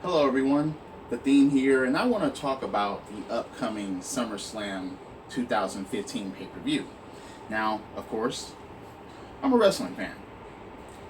Hello, everyone. The theme here, and I want to talk about the upcoming Summerslam 2015 pay per view. Now, of course, I'm a wrestling fan.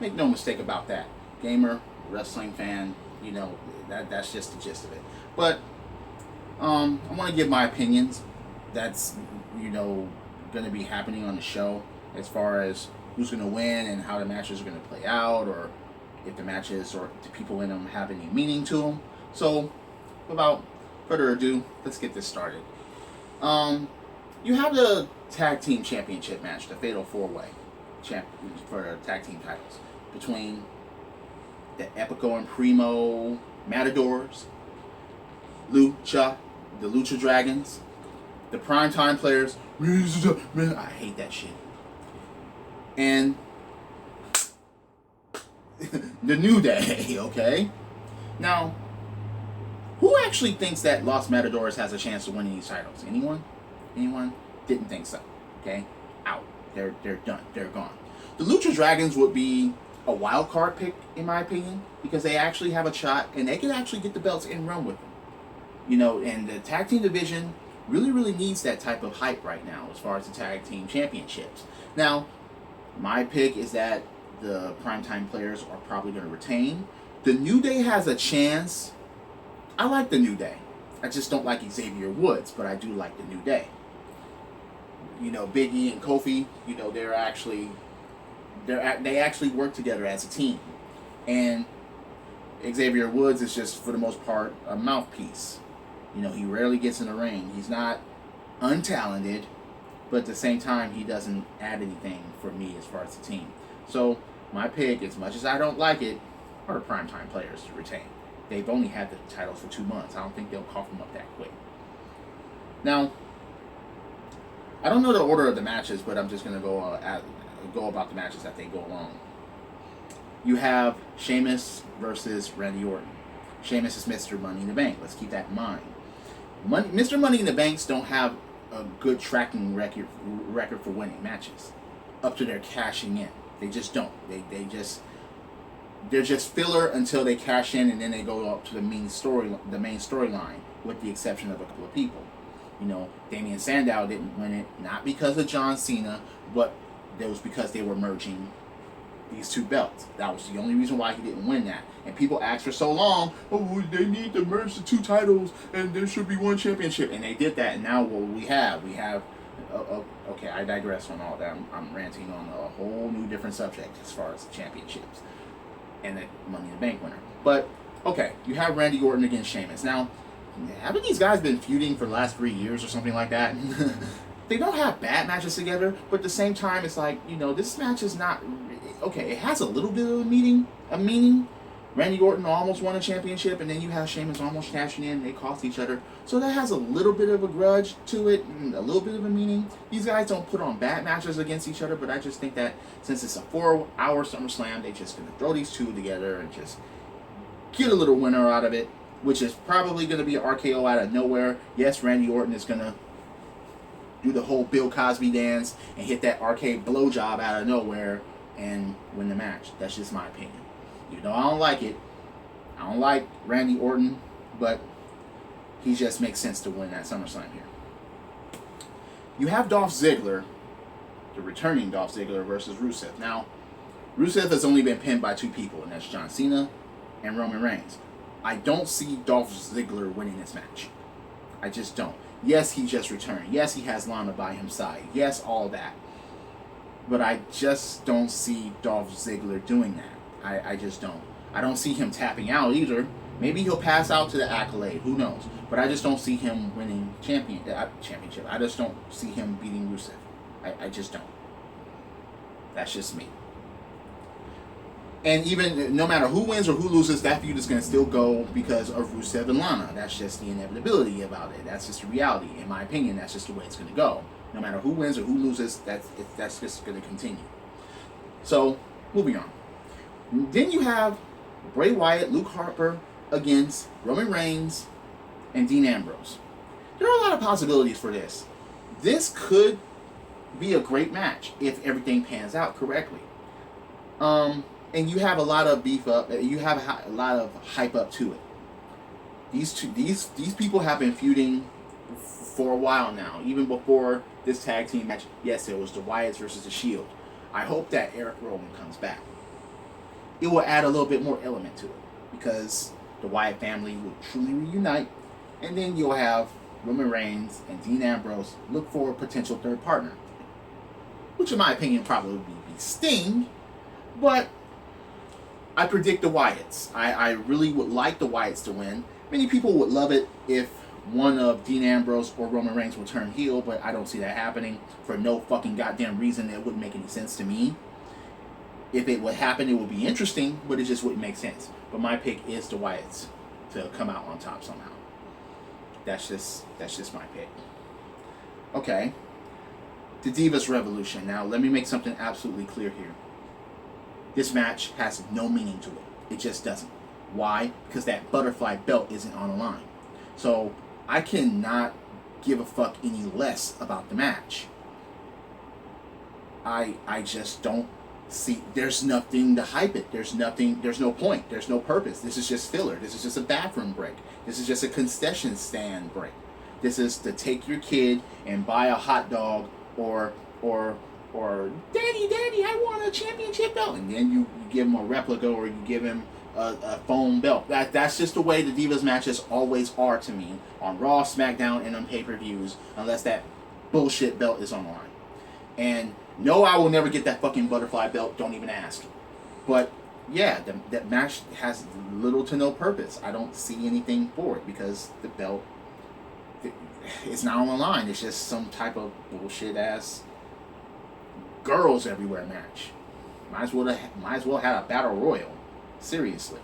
Make no mistake about that. Gamer, wrestling fan, that's just the gist of it. But I want to give my opinions. That's going to be happening on the show as far as who's going to win and how the matches are going to play out, or if the matches or the people in them have any meaning to them. So, without further ado, let's get this started. You have the tag team championship match, the Fatal 4-Way for the tag team titles between the Epico and Primo Matadors, the Lucha Dragons, the Primetime Players. I hate that shit. And the New Day, okay? Now, who actually thinks that Los Matadors has a chance to win these titles? Anyone? Anyone? Didn't think so. Okay? Out. They're done. They're gone. The Lucha Dragons would be a wild card pick, in my opinion, because they actually have a shot and they can actually get the belts and run with them. And the tag team division really needs that type of hype right now as far as the tag team championships. Now, my pick is that the Primetime Players are probably going to retain. The New Day has a chance. I like the New Day. I just don't like Xavier Woods, but I do like the New Day. Big E and Kofi, they actually work together as a team. And Xavier Woods is just, for the most part, a mouthpiece. He rarely gets in the ring. He's not untalented, but at the same time, he doesn't add anything for me as far as the team. So, my pick, as much as I don't like it, are the Primetime Players to retain. They've only had the titles for 2 months. I don't think they'll cough them up that quick. Now, I don't know the order of the matches, but I'm just going to go about the matches as they go along. You have Sheamus versus Randy Orton. Sheamus is Mr. Money in the Bank. Let's keep that in mind. Mr. Money in the Banks don't have a good tracking record for winning matches up to their cashing in. They just don't. They're just filler until they cash in, and then they go up to the main storyline, with the exception of a couple of people. Damian Sandow didn't win it, not because of John Cena, but it was because they were merging these two belts. That was the only reason why he didn't win that. And people asked for so long, they need to merge the two titles, and there should be one championship. And they did that, and now what we have, okay, I digress on all that. I'm ranting on a whole new different subject as far as the championships and the Money in the Bank winner. But, okay, you have Randy Orton against Sheamus. Now, haven't these guys been feuding for the last 3 years or something like that? They don't have bad matches together, but at the same time, it's like, this match is not... Okay, it has a little bit of a meaning. Randy Orton almost won a championship, and then you have Sheamus almost cashing in, and they cost each other. So that has a little bit of a grudge to it, and a little bit of a meaning. These guys don't put on bad matches against each other, but I just think that since it's a 4-hour SummerSlam, they're just going to throw these two together and just get a little winner out of it, which is probably going to be an RKO out of nowhere. Yes, Randy Orton is going to do the whole Bill Cosby dance and hit that arcade blowjob out of nowhere and win the match. That's just my opinion. I don't like it. I don't like Randy Orton, but he just makes sense to win that SummerSlam here. You have Dolph Ziggler, the returning Dolph Ziggler, versus Rusev. Now, Rusev has only been pinned by 2 people, and that's John Cena and Roman Reigns. I don't see Dolph Ziggler winning this match. I just don't. Yes, he just returned. Yes, he has Lana by his side. Yes, all that. But I just don't see Dolph Ziggler doing that. I just don't. I don't see him tapping out either. Maybe he'll pass out to the Accolade. Who knows? But I just don't see him winning championship. I just don't see him beating Rusev. I just don't. That's just me. And even no matter who wins or who loses, that feud is going to still go because of Rusev and Lana. That's just the inevitability about it. That's just the reality. In my opinion, that's just the way it's going to go. No matter who wins or who loses, that's just going to continue. So, moving on. Then you have Bray Wyatt, Luke Harper against Roman Reigns and Dean Ambrose. There are a lot of possibilities for this. This could be a great match if everything pans out correctly. And you have a lot of beef up. You have a lot of hype up to it. These people have been feuding for a while now. Even before this tag team match, yes, it was the Wyatts versus the Shield. I hope that Eric Rowan comes back. It will add a little bit more element to it because the Wyatt family will truly reunite, and then you'll have Roman Reigns and Dean Ambrose look for a potential third partner, which in my opinion probably would be Sting, but I predict the Wyatts. I really would like the Wyatts to win. Many people would love it if one of Dean Ambrose or Roman Reigns will turn heel, but I don't see that happening for no fucking goddamn reason. It wouldn't make any sense to me. If it would happen, it would be interesting, but it just wouldn't make sense. But my pick is the Wyatts to come out on top somehow. That's just my pick. Okay. The Divas Revolution. Now, let me make something absolutely clear here. This match has no meaning to it. It just doesn't. Why? Because that butterfly belt isn't on the line. So, I cannot give a fuck any less about the match. I just don't see, there's nothing to hype it. There's no point. There's no purpose. This is just filler. This is just a bathroom break. This is just a concession stand break. This is to take your kid and buy a hot dog or Daddy, I want a championship belt, and then you give him a replica or you give him a foam belt. That's just the way the Divas matches always are to me on Raw, SmackDown, and on pay-per-views, unless that bullshit belt is on the line. And no, I will never get that fucking butterfly belt. Don't even ask. But yeah, that match has little to no purpose. I don't see anything for it because the belt, it's not on the line. It's just some type of bullshit ass girls everywhere match. Might as well have a battle royal. Seriously.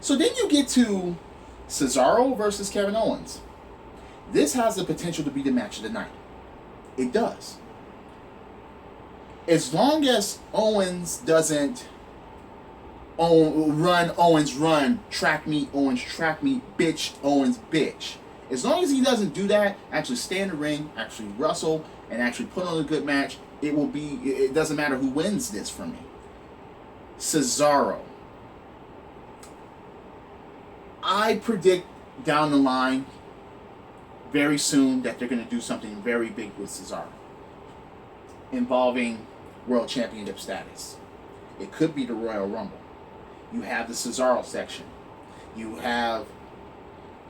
So then you get to Cesaro versus Kevin Owens. This has the potential to be the match of the night. It does. As long as Owens doesn't run Owens run, track me Owens track me, bitch Owens bitch. As long as he doesn't do that, actually stay in the ring, actually wrestle, and actually put on a good match, it doesn't matter who wins this for me. Cesaro. I predict down the line very soon that they're going to do something very big with Cesaro involving World Championship status. It could be the Royal Rumble. You have the Cesaro section. You have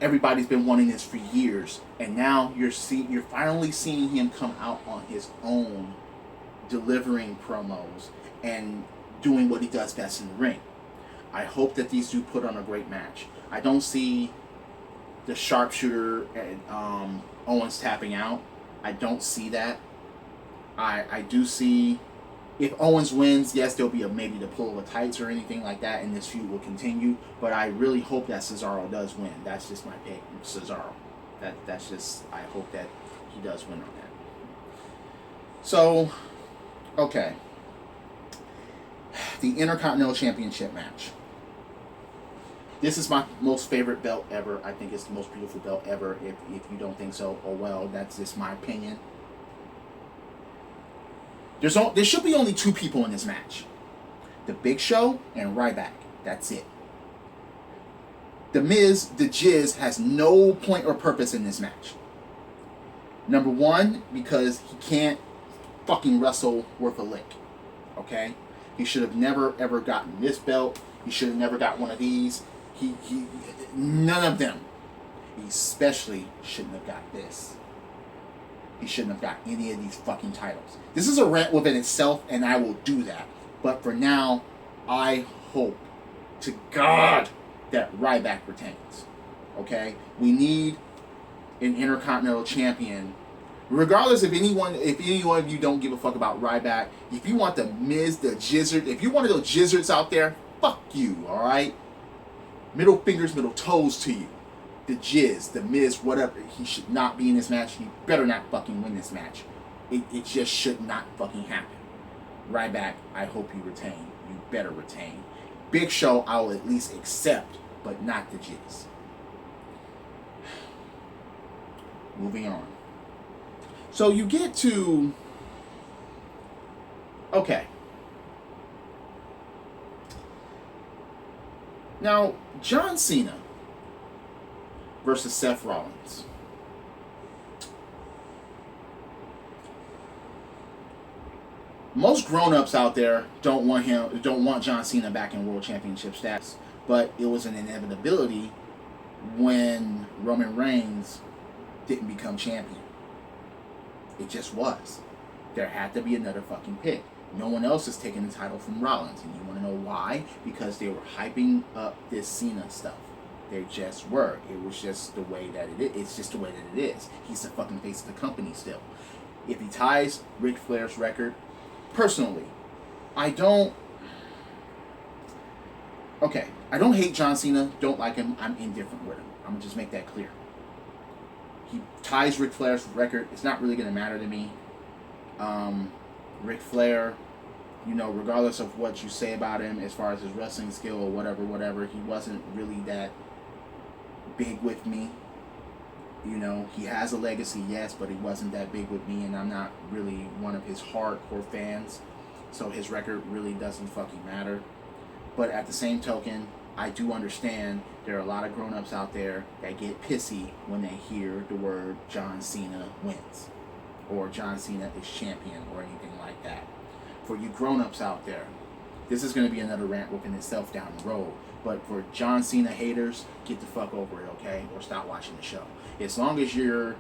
everybody's been wanting this for years, and now you're finally seeing him come out on his own, delivering promos and doing what he does best in the ring. I hope that these two put on a great match. I don't see the sharpshooter and Owens tapping out. I don't see that. I do see, if Owens wins, yes, there'll be maybe the pull of the tights or anything like that, and this feud will continue. But I really hope that Cesaro does win. That's just my pick, Cesaro. That's just, I hope that he does win on that. So, okay. The Intercontinental Championship match. This is my most favorite belt ever. I think it's the most beautiful belt ever. If you don't think so, oh well, that's just my opinion. There should be only two people in this match. The Big Show and Ryback. That's it. The Miz, the Jizz, has no point or purpose in this match. Number one, because he can't fucking wrestle worth a lick. Okay? He should have never ever gotten this belt. He should have never got one of these. None of them. He especially shouldn't have got this. He shouldn't have got any of these fucking titles. This is a rant within itself, and I will do that. But for now, I hope to God that Ryback retains. Okay? We need an Intercontinental Champion. Regardless if any one of you don't give a fuck about Ryback, if you want the Miz, the Jizzard, if you're one of those Jizzards out there, fuck you, alright? Middle fingers, middle toes to you. The Jizz, the Miz, whatever. He should not be in this match. He better not fucking win this match. It just should not fucking happen. Ryback, I hope you retain. You better retain. Big Show, I will at least accept, but not the Jizz. Moving on. So you get to... Okay. Now, John Cena versus Seth Rollins. Most grown-ups out there don't want John Cena back in World Championship status, but it was an inevitability when Roman Reigns didn't become champion. It just was. There had to be another fucking pick. No one else is taking the title from Rollins, and you want to know why? Because they were hyping up this Cena stuff. They just were. It was just the way that it is. It's just the way that it is. He's the fucking face of the company still. If he ties Ric Flair's record, personally, I don't hate John Cena, don't like him, I'm indifferent with him. I'm gonna just make that clear. He ties Ric Flair's record, it's not really gonna matter to me. Ric Flair, regardless of what you say about him as far as his wrestling skill or whatever, he wasn't really that big with me. He has a legacy, yes, but he wasn't that big with me, and I'm not really one of his hardcore fans, so his record really doesn't fucking matter. But at the same token, I do understand there are a lot of grown-ups out there that get pissy when they hear the word John Cena wins, or John Cena is champion, or anything like that. For you grown-ups out there, this is going to be another rant within itself down the road, but for John Cena haters, get the fuck over it, okay? Or stop watching the show. As long as you're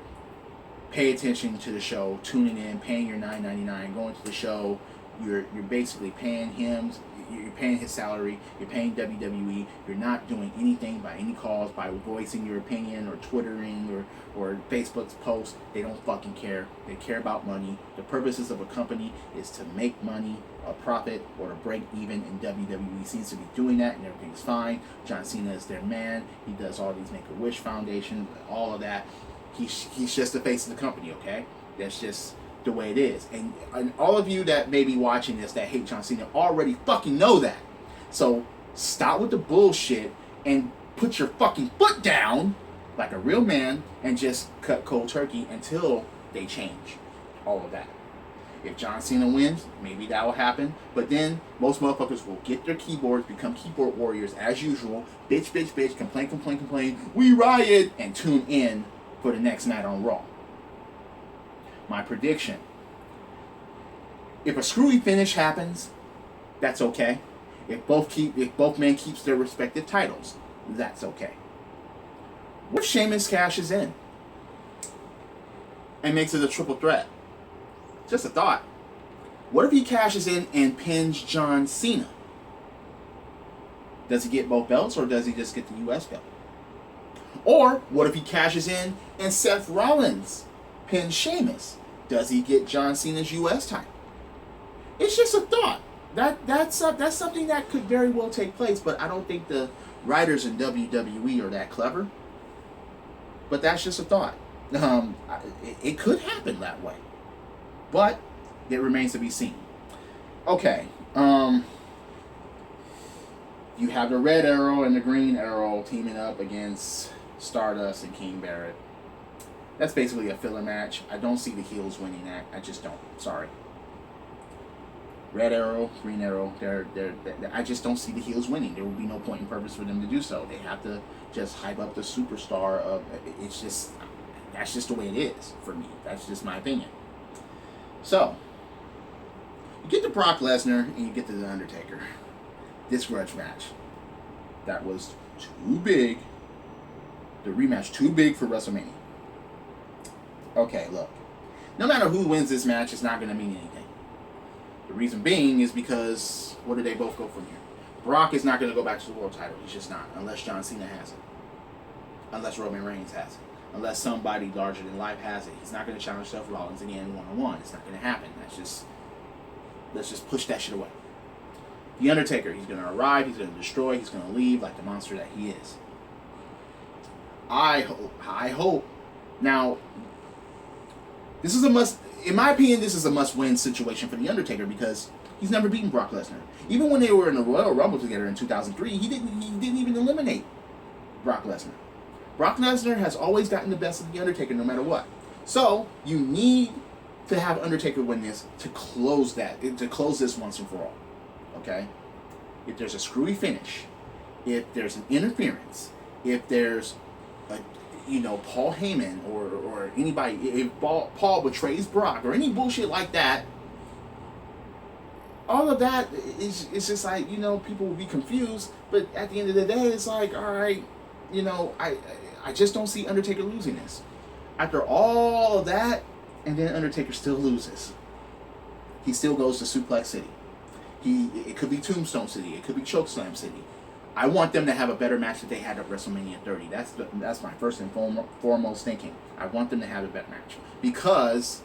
pay attention to the show, tuning in, paying your $9.99, going to the show, you're basically paying him, you're paying his salary, you're paying WWE, you're not doing anything by any cause, by voicing your opinion or Twittering or Facebook's posts. They don't fucking care. They care about money. The purposes of a company is to make money, a profit, or to break even, and WWE seems to be doing that, and everything's fine. John Cena is their man. He does all these Make-A-Wish Foundation, all of that. He's just the face of the company, okay? That's just the way it is. And all of you that may be watching this that hate John Cena already fucking know that. So stop with the bullshit and put your fucking foot down like a real man and just cut cold turkey until they change all of that. If John Cena wins, maybe that will happen. But then most motherfuckers will get their keyboards, become keyboard warriors as usual. Bitch, complain. We riot, and tune in for the next night on Raw. My prediction: if a screwy finish happens, that's okay. If both men keeps their respective titles, that's okay. What if Sheamus cashes in and makes it a triple threat? Just a thought. What if he cashes in and pins John Cena? Does he get both belts, or does he just get the US belt? Or what if he cashes in and Seth Rollins pins Sheamus? Does he get John Cena's US title? It's just a thought. That's something that could very well take place, but I don't think the writers in WWE are that clever. But that's just a thought. It could happen that way, but it remains to be seen. Okay, you have the Red Arrow and the Green Arrow teaming up against Stardust and King Barrett. That's basically a filler match. I don't see the heels winning that. I just don't. Sorry. Red Arrow, Green Arrow, I just don't see the heels winning. There will be no point in purpose for them to do so. They have to just hype up the superstar of that's just the way it is for me. That's just my opinion. So, you get to Brock Lesnar and you get to The Undertaker. This grudge match. That was too big. The rematch too big for WrestleMania. Okay, look. No matter who wins this match, it's not going to mean anything. The reason being is because where do they both go from here? Brock is not going to go back to the world title. He's just not. Unless John Cena has it. Unless Roman Reigns has it. Unless somebody larger than life has it. He's not going to challenge Seth Rollins again one-on-one. It's not going to happen. Let's just push that shit away. The Undertaker, he's going to arrive, he's going to destroy, he's going to leave like the monster that he is. I hope. Now, this is a must. In my opinion, this is a must-win situation for The Undertaker because he's never beaten Brock Lesnar. Even when they were in the Royal Rumble together in 2003, he didn't even eliminate Brock Lesnar. Brock Lesnar has always gotten the best of The Undertaker no matter what. So, you need to have Undertaker win this to close this once and for all. Okay? If there's a screwy finish, if there's an interference, if there's Paul Heyman or anybody, if Paul betrays Brock or any bullshit like that, all of that is just like, people will be confused. But at the end of the day, it's like, all right, I just don't see Undertaker losing this. After all of that, and then Undertaker still loses. He still goes to Suplex City. It could be Tombstone City. It could be Chokeslam City. I want them to have a better match that they had at WrestleMania 30. That's my first and foremost thinking. I want them to have a better match. Because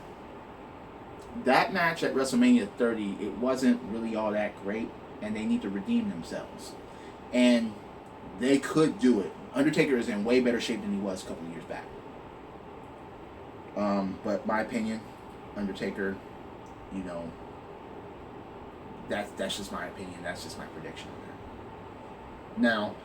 that match at WrestleMania 30, it wasn't really all that great, and they need to redeem themselves. And they could do it. Undertaker is in way better shape than he was a couple of years back. But my opinion, Undertaker, that's just my opinion. That's just my prediction. Now,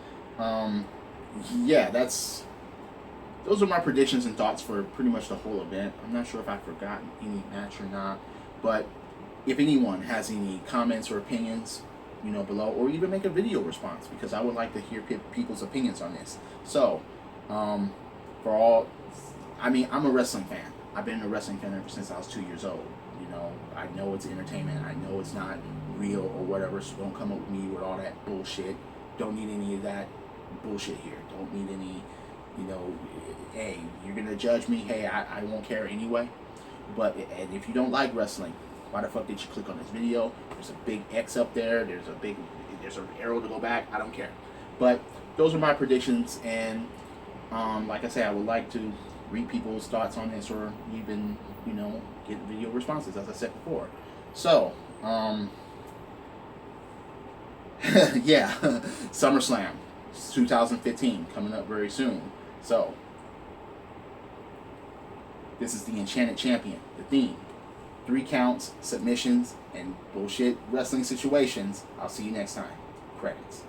those are my predictions and thoughts for pretty much the whole event. I'm not sure if I've forgotten any match or not, but if anyone has any comments or opinions, below, or even make a video response, because I would like to hear people's opinions on this. So, I'm a wrestling fan. I've been a wrestling fan ever since I was 2 years old. I know it's entertainment. I know it's not real or whatever, so don't come up with me with all that bullshit. Don't need any of that bullshit here. Don't need any, hey, you're going to judge me. Hey, I won't care anyway. And if you don't like wrestling, why the fuck did you click on this video? There's a big X up there. There's an arrow to go back. I don't care. But those are my predictions. And like I say, I would like to read people's thoughts on this, or even, get video responses, as I said before. So, yeah, SummerSlam 2015 coming up very soon. So, this is the Enchanted Champion, the theme. 3 counts, submissions, and bullshit wrestling situations. I'll see you next time. Credits.